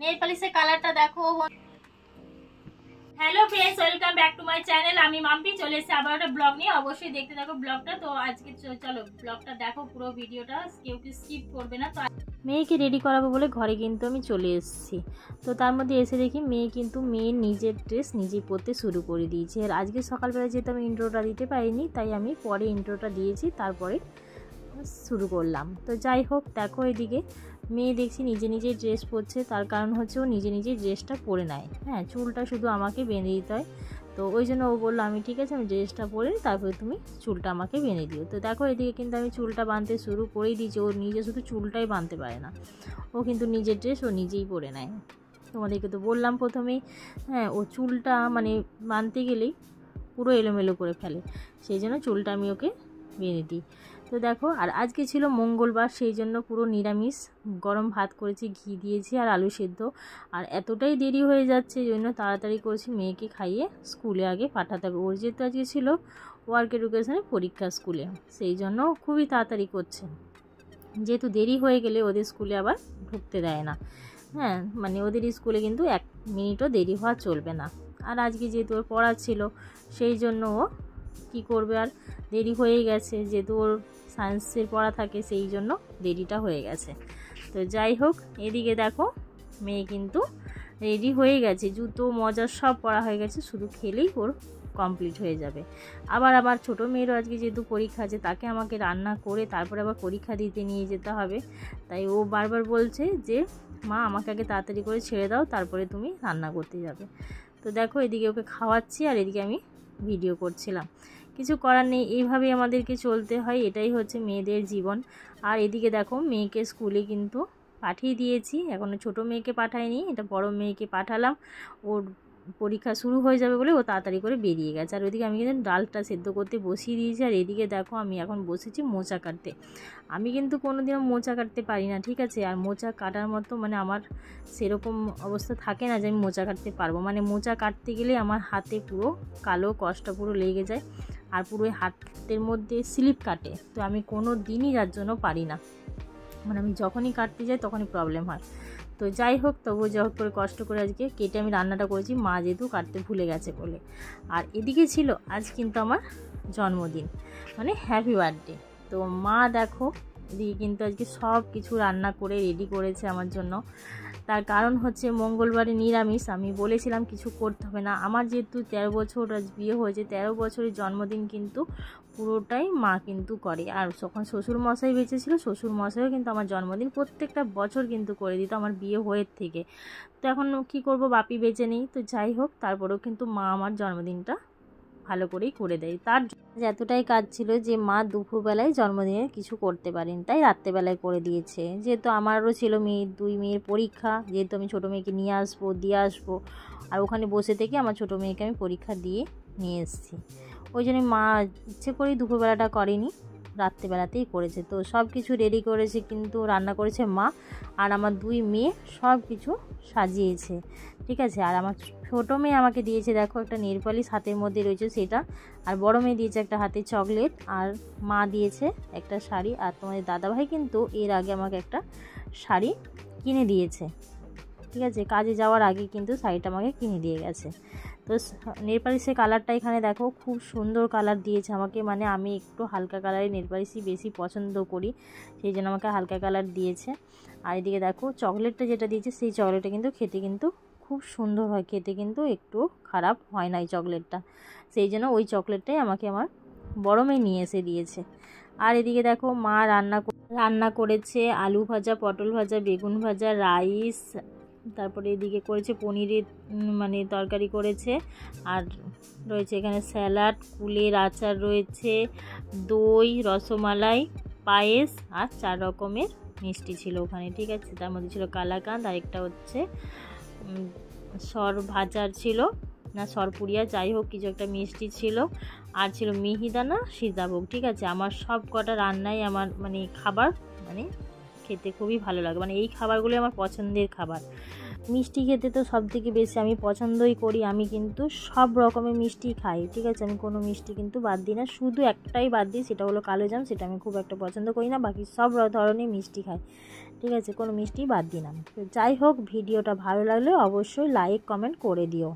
Nail পলিশের কালারটা দেখো। Hello friends, welcome back to my channel. আমি মাম্পি চলে এসেছি আবার একটা ব্লগ নিয়ে। অবশ্যই দেখতে থাকো ব্লগটা। তো আজকে চলো ব্লগটা দেখো, পুরো ভিডিওটা কেউ স্কিপ করবে না। তো মেয়েকে রেডি করাবো বলে ঘরে কিন্তু আমি চলে এসেছি। তো তার মধ্যে এসে দেখি মেয়ে কিন্তু মেয়ের নিজের ড্রেস নিজেই পরতে শুরু করে দিয়েছে। আর আজকে সকালবেলা যেহেতু আমি ইন্ট্রোটা দিতে পারিনি, তাই আমি পরে ইন্ট্রোটা দিয়েছি, তারপরে শুরু করলাম। তো যাই হোক, দেখো এদিকে মেয়ে দেখছি নিজে নিজে ড্রেস পরছে। তার কারণ হচ্ছে ও নিজে নিজে ড্রেসটা পরে নেয়। হ্যাঁ, চুলটা শুধু আমাকে বেঁধে দিতে হয়। তো ওই জন্য ও বললো আমি ঠিক আছে, আমি ড্রেসটা পরে তারপরে তুমি চুলটা আমাকে বেঁধে দিও। তো দেখো এদিকে কিন্তু আমি চুলটা বাঁধতে শুরু করেই দিয়েছি। ও নিজে শুধু চুলটাই বাঁধতে পারে না, ও কিন্তু নিজের ড্রেস ও নিজেই পরে নেয়। তোমাদেরকে তো বললাম প্রথমেই, হ্যাঁ, ও চুলটা মানে বাঁধতে গেলেই পুরো এলোমেলো করে ফেলে, সেই জন্য চুলটা আমি ওকে বেঁধে দিই। তো দেখো, আর আজকে ছিল মঙ্গলবার, সেই জন্য পুরো নিরামিষ গরম ভাত করেছি, ঘি দিয়েছি আর আলু সেদ্ধ। আর এতটাই দেরি হয়ে যাচ্ছে, এই জন্য তাড়াতাড়ি করেছি, মেয়েকে খাইয়ে স্কুলে আগে পাঠাতে হবে। ওর যেহেতু আজকে ছিল ওয়ার্ক এডুকেশনের পরীক্ষা স্কুলে, সেই জন্য খুবই তাড়াতাড়ি করছে। যেহেতু দেরি হয়ে গেলে ওদের স্কুলে আবার ঢুকতে দেয় না। হ্যাঁ, মানে ওদের স্কুলে কিন্তু 1 মিনিটও দেরি হওয়া চলবে না। আর আজকে যেহেতু ওর পড়া ছিল, সেই জন্য ও কী করবে, আর দেরি হয়েই গেছে, যেহেতু ওর সায়েন্সের পড়া থাকে, সেই জন্য দেরিটা হয়ে গেছে। তো যাই হোক, এদিকে দেখো মেয়ে কিন্তু রেডি হয়ে গেছে, জুতো মজা সব পরা হয়ে গেছে, শুধু খেলেই ওর কমপ্লিট হয়ে যাবে। আবার আমার ছোটো মেয়েরও আজকে যেহেতু পরীক্ষা আছে, তাকে আমাকে রান্না করে তারপরে আবার পরীক্ষা দিতে নিয়ে যেতে হবে। তাই ও বারবার বলছে যে মা আমাকে আগে তাড়াতাড়ি করে ছেড়ে দাও, তারপরে তুমি রান্না করতে যাবে। তো দেখো এদিকে ওকে খাওয়াচ্ছি আর এদিকে আমি ভিডিও করছিলাম। কিছু করার নেই, এইভাবেই আমাদেরকে চলতে হয়, এটাই হচ্ছে মেয়েদের জীবন। আর এদিকে দেখো মেয়েকে স্কুলে কিন্তু পাঠিয়ে দিয়েছি, এখনও ছোটো মেয়েকে পাঠাইনি, এটা বড় মেয়েকে পাঠালাম। ওর পরীক্ষা শুরু হয়ে যাবে বলে ও তাড়াতাড়ি করে বেরিয়ে গেছে। আর ওইদিকে আমি কিন্তু ডালটা সেদ্ধ করতে বসিয়ে দিয়েছি। আর এদিকে দেখো আমি এখন বসেছি মোচা কাটতে। আমি কিন্তু কোনোদিনও মোচা কাটতে পারি না, ঠিক আছে। আর মোচা কাটার মতো মানে আমার সেরকম অবস্থা থাকে না যে আমি মোচা কাটতে পারবো। মানে মোচা কাটতে গেলে আমার হাতে পুরো কালো কষ্ট পুরো লেগে যায়, আর পুরো হাতের মধ্যে স্লিপ কাটে। তো আমি কোনো দিনই যার জন্য পারি না, মানে আমি যখনই কাটতে যাই তখনই প্রবলেম হয়। তো যাই হোক, তবুও যা হোক করে কষ্ট করে আজকে কেটে আমি রান্নাটা করেছি, মা যেহেতু কাটতে ভুলে গেছে বলে। আর এদিকে ছিল আজ কিন্তু আমার জন্মদিন, মানে হ্যাপি বার্থডে। তো মা দেখো এদিকে কিন্তু আজকে সব কিছু রান্না করে রেডি করেছে আমার জন্য। তার কারণ হচ্ছে মঙ্গলবারে নিরামিষ, আমি বলেছিলাম কিছু করতে হবে না। আমার যেহেতু 13 বছর আজ বিয়ে হয়েছে, 13 বছরের জন্মদিন কিন্তু পুরোটাই মা কিন্তু করে। আর যখন শ্বশুরমশাই বেঁচে ছিল, শ্বশুরমশাইও কিন্তু আমার জন্মদিন প্রত্যেকটা বছর কিন্তু করে দিত আমার বিয়ে হয়ে থেকে। তো এখন কী করব, বাপি বেঁচে নেই। তো যাই হোক, তারপরেও কিন্তু মা আমার জন্মদিনটা ভালো করেই করে দেয়। তার এতটাই কাজ ছিল যে মা দুপুরবেলায় জন্মদিনে কিছু করতে পারেন, তাই রাত্রেবেলায় করে দিয়েছে। যেহেতু আমারও ছিল দুই মেয়ের পরীক্ষা, যেহেতু আমি ছোটো মেয়েকে নিয়ে আসবো, দিয়ে আসবো, আর ওখানে বসে থেকে আমার ছোটো মেয়েকে আমি পরীক্ষা দিয়ে নিয়ে এসেছি। ওই জন্য মা ইচ্ছে করেই দুপুরবেলাটা করেনি, রাত্রেবেলাতেই করেছে। তো সব কিছু রেডি করেছে, কিন্তু রান্না করেছে মা, আর আমার 2 মেয়ে সব কিছু সাজিয়েছে, ঠিক আছে। আর আমার ছোটো মেয়ে আমাকে দিয়েছে দেখো একটা নেল পলিশ, হাতের মধ্যে রয়েছে সেটা। আর বড় মেয়ে দিয়েছে একটা হাতে চকলেট, আর মা দিয়েছে একটা শাড়ি। আর তোমাদের দাদাভাই কিন্তু এর আগে আমাকে একটা শাড়ি কিনে দিয়েছে, ঠিক আছে। কাজে যাওয়ার আগে কিন্তু শাড়িটা আমাকে কিনে দিয়ে গেছে। তো নেল পালিশের কালারটা এখানে দেখো খুব সুন্দর কালার দিয়েছে আমাকে, মানে আমি একটু হালকা কালারের নেল পালিশই বেশি পছন্দ করি, সেই জন্য আমাকে হালকা কালার দিয়েছে। আর এদিকে দেখো চকলেটটা যেটা দিয়েছে, সেই চকলেটটা কিন্তু খেতে কিন্তু খুব সুন্দর হয়, খেতে কিন্তু একটু খারাপ হয় না এই চকলেটটা, সেই জন্য ওই চকলেটটাই আমাকে আমার বড় মেয়ে নিয়ে এসে দিয়েছে। আর এদিকে দেখো মা রান্না করেছে আলু ভাজা, পটল ভাজা, বেগুন ভাজা, রাইস, তারপরে এদিকে করেছে পনিরের মানে তরকারি করেছে, আর রয়েছে এখানে স্যালাড, কুলের আচার রয়েছে, দই, রসমালাই, পায়েস, আর 4 রকমের মিষ্টি ছিল ওখানে, ঠিক আছে। তার মধ্যে ছিল কালাকাঁদ, আর একটা হচ্ছে সর ভাজার ছিল না সরপুরিয়া, যাই হোক কিছু একটা মিষ্টি ছিল, আর ছিল মিহিদানা, সীতাভোগ, ঠিক আছে। আমার সব কটা রান্নাই আমার মানে খাবার মানে খেতে খুবই ভালো লাগে, মানে এই খাবারগুলো আমার পছন্দের খাবার। মিষ্টি খেতে তো সব থেকে বেশি আমি পছন্দই করি, আমি কিন্তু সব রকমের মিষ্টি খাই, ঠিক আছে। আমি কোনো মিষ্টি কিন্তু বাদ দিই না, শুধু একটাই বাদ দিই, সেটা হলো কালোজাম, সেটা আমি খুব একটা পছন্দ করি না, বাকি সব ধরনের মিষ্টি খাই। ঠিক আছে, কোনো মিষ্টি বাদ দিলাম। তো যাই হোক, ভিডিওটা ভালো লাগলে অবশ্যই লাইক কমেন্ট করে দিও।